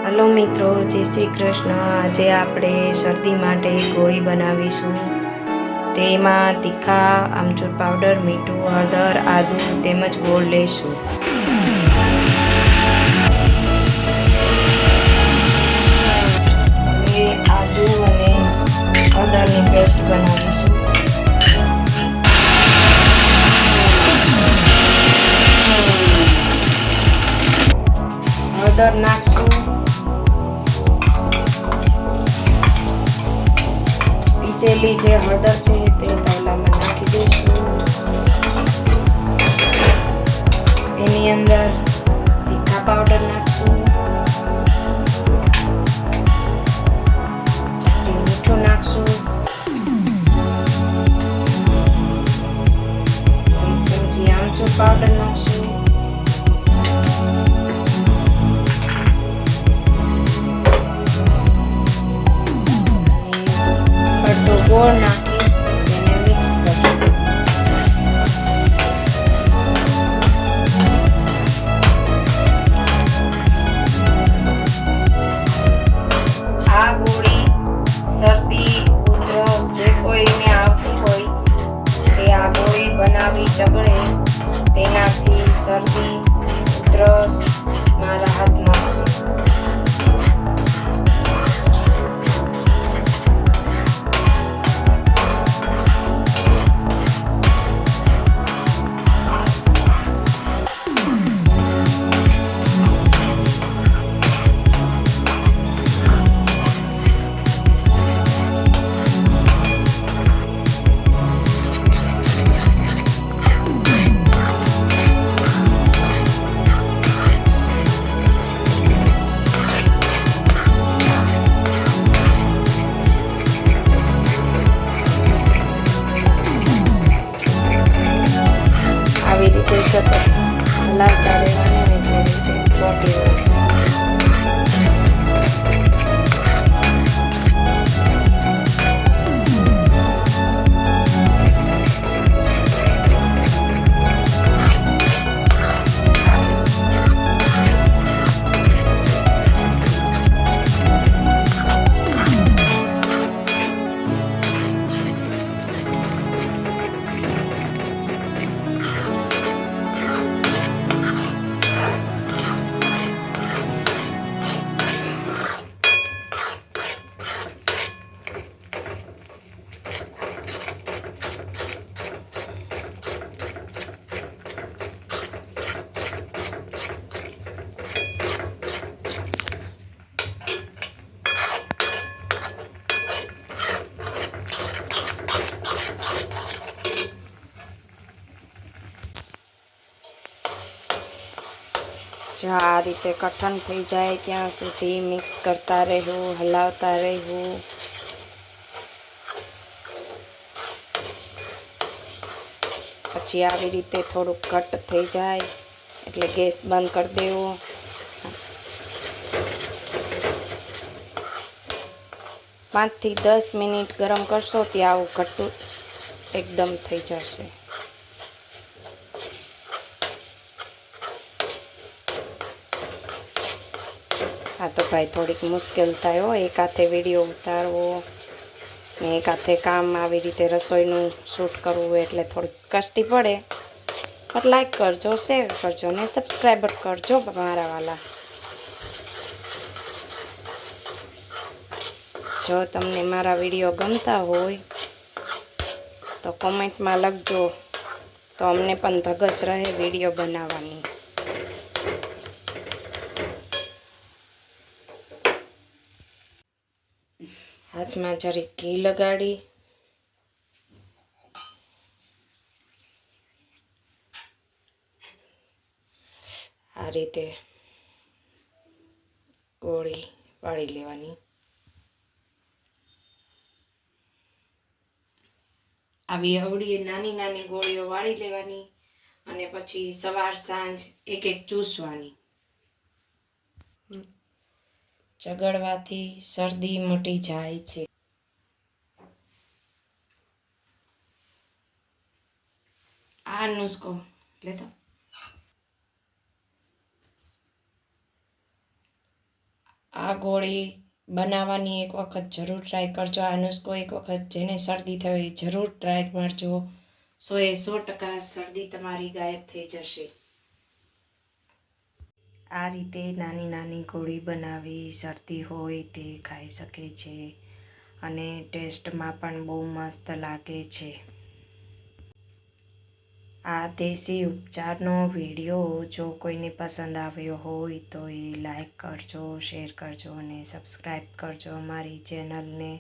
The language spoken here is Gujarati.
હલો મિત્રો, જય શ્રી કૃષ્ણ. આજે આપણે શરદી માટે ગોળી બનાવીશું. તેમાં તીખા આમચૂર પાવડર, મીઠું, હળદર, આદુ તેમજ ગોળ લઈશું. હવે આદુ અને હળદરની પેસ્ટ બનાવીશું. હળદર નાખશું. પીસેલી જે હળદર છે તે તવલામાં નાખી દઈશું. એની અંદર તીખા પાવડર નાખશું, મીઠું નાખશું, 1 ચમચી આમચૂર પાવડર નાખશું, ગોળ નાખી તેને મિક્સ કરીશું. આ ગોળી શરદી ઉધરસ જે કોઈને આવતી હોય તે આ ગોળી બનાવી ચગડે તેનાથી શરદી ઉધરસમાં રાહત મળશે. આવી રીતે સતત હલાવતા રહેવાનું એટલે નીચે ચોંટી હોય છે. જો આ રીતે કઠણ થઈ જાય ત્યાં સુધી મિક્સ કરતા રહેવું, હલાવતા રહેવું. પછી આવી રીતે થોડુંક ઘટ્ટ થઈ જાય એટલે ગેસ બંધ કરી દેવો. 5 થી 10 મિનિટ ગરમ કરશો ત્યાં આવું ઘટ્ટું એકદમ થઈ જશે. આ તો ભાઈ થોડીક મુશ્કેલ થાય હો, એક હાથે વિડીયો ઉતારવો ને એક હાથે કામ આવી રીતે રસોઈનું શૂટ કરવું એટલે થોડીક કષ્ટી પડે. પણ લાઈક કરજો, શેર કરજો ને સબસ્ક્રાઈબર કરજો મારા વાલા. જો તમને મારા વિડીયો ગમતા હોય તો કોમેન્ટમાં લખજો તો અમને પણ ધગશ રહે વિડીયો બનાવવાની. હાથમાં જરીક ઘી લગાડી આ રીતે ગોળી વાળી લેવાની. આવી અવળી નાની નાની ગોળીઓ વાળી લેવાની અને પછી સવાર સાંજ એક એક ચૂસવાની. ચગડવાથી શરદી મટી જાય છે. આ નુસ્ખો લેતો આ ગોળી બનાવવાની એક વખત જરૂર ટ્રાય કરજો. આ નુસ્ખો એક વખત જેને શરદી થઈ હોય જરૂર ટ્રાય કરજો. 100% શરદી તમારી ગાયબ થઈ જશે. આ રીતે નાની નાની ગોળી બનાવી શરદી હોય તે ખાઈ શકે છે અને ટેસ્ટમાં પણ બહુ મસ્ત લાગે છે. આ દેશી ઉપચારનો વિડીયો જો કોઈને પસંદ આવ્યો હોય તો એ લાઈક કરજો, શેર કરજો અને સબસ્ક્રાઈબ કરજો અમારી ચેનલને.